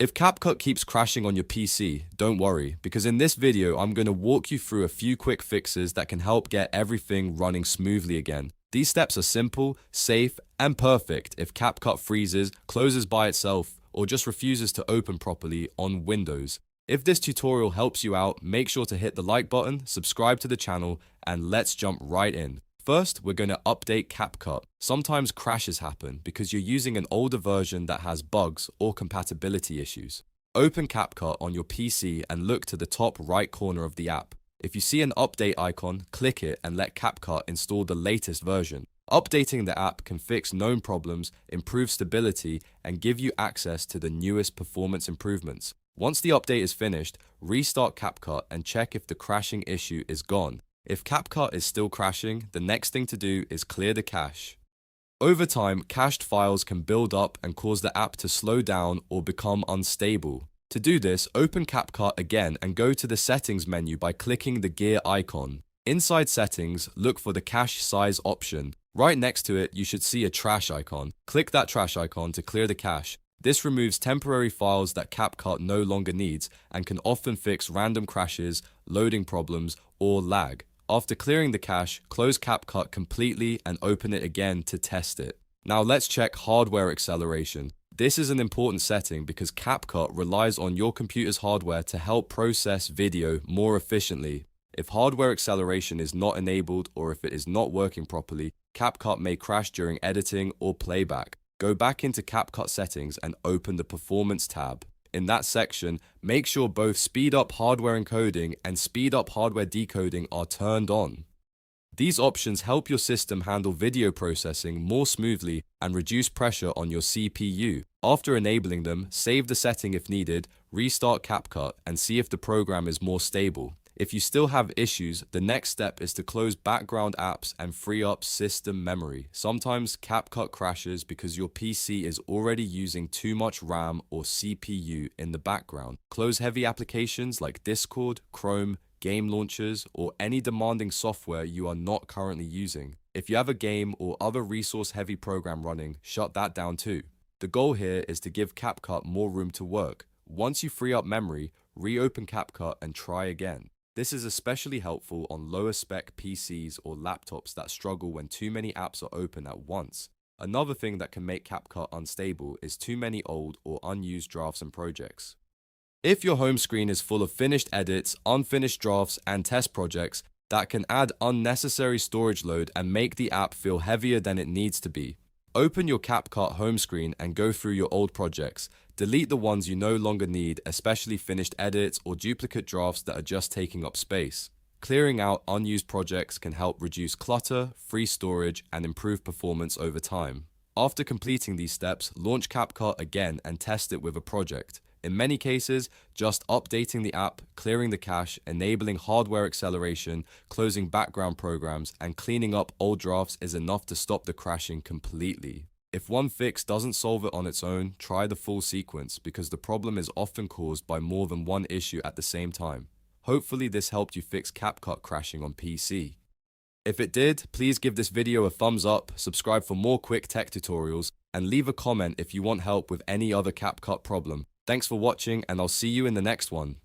If CapCut keeps crashing on your PC, don't worry, because in this video I'm going to walk you through a few quick fixes that can help get everything running smoothly again. These steps are simple, safe, and perfect if CapCut freezes, closes by itself, or just refuses to open properly on Windows. If this tutorial helps you out, make sure to hit the like button, subscribe to the channel, and let's jump right in. First, we're going to update CapCut. Sometimes crashes happen because you're using an older version that has bugs or compatibility issues. Open CapCut on your PC and look to the top right corner of the app. If you see an update icon, click it and let CapCut install the latest version. Updating the app can fix known problems, improve stability, and give you access to the newest performance improvements. Once the update is finished, restart CapCut and check if the crashing issue is gone. If CapCut is still crashing, the next thing to do is clear the cache. Over time, cached files can build up and cause the app to slow down or become unstable. To do this, open CapCut again and go to the Settings menu by clicking the gear icon. Inside Settings, look for the cache size option. Right next to it, you should see a trash icon. Click that trash icon to clear the cache. This removes temporary files that CapCut no longer needs and can often fix random crashes, loading problems, or lag. After clearing the cache, close CapCut completely and open it again to test it. Now let's check hardware acceleration. This is an important setting because CapCut relies on your computer's hardware to help process video more efficiently. If hardware acceleration is not enabled or if it is not working properly, CapCut may crash during editing or playback. Go back into CapCut settings and open the Performance tab. In that section, make sure both speed up hardware encoding and speed up hardware decoding are turned on. These options help your system handle video processing more smoothly and reduce pressure on your CPU. After enabling them, save the setting if needed, restart CapCut, and see if the program is more stable. If you still have issues, the next step is to close background apps and free up system memory. Sometimes CapCut crashes because your PC is already using too much RAM or CPU in the background. Close heavy applications like Discord, Chrome, game launchers, or any demanding software you are not currently using. If you have a game or other resource-heavy program running, shut that down too. The goal here is to give CapCut more room to work. Once you free up memory, reopen CapCut and try again. This is especially helpful on lower spec PCs or laptops that struggle when too many apps are open at once. Another thing that can make CapCut unstable is too many old or unused drafts and projects. If your home screen is full of finished edits, unfinished drafts, and test projects, that can add unnecessary storage load and make the app feel heavier than it needs to be. Open your CapCut home screen and go through your old projects. Delete the ones you no longer need, especially finished edits or duplicate drafts that are just taking up space. Clearing out unused projects can help reduce clutter, free storage, and improve performance over time. After completing these steps, launch CapCut again and test it with a project. In many cases, just updating the app, clearing the cache, enabling hardware acceleration, closing background programs, and cleaning up old drafts is enough to stop the crashing completely. If one fix doesn't solve it on its own, try the full sequence because the problem is often caused by more than one issue at the same time. Hopefully this helped you fix CapCut crashing on PC. If it did, please give this video a thumbs up, subscribe for more quick tech tutorials, and leave a comment if you want help with any other CapCut problem. Thanks for watching, and I'll see you in the next one.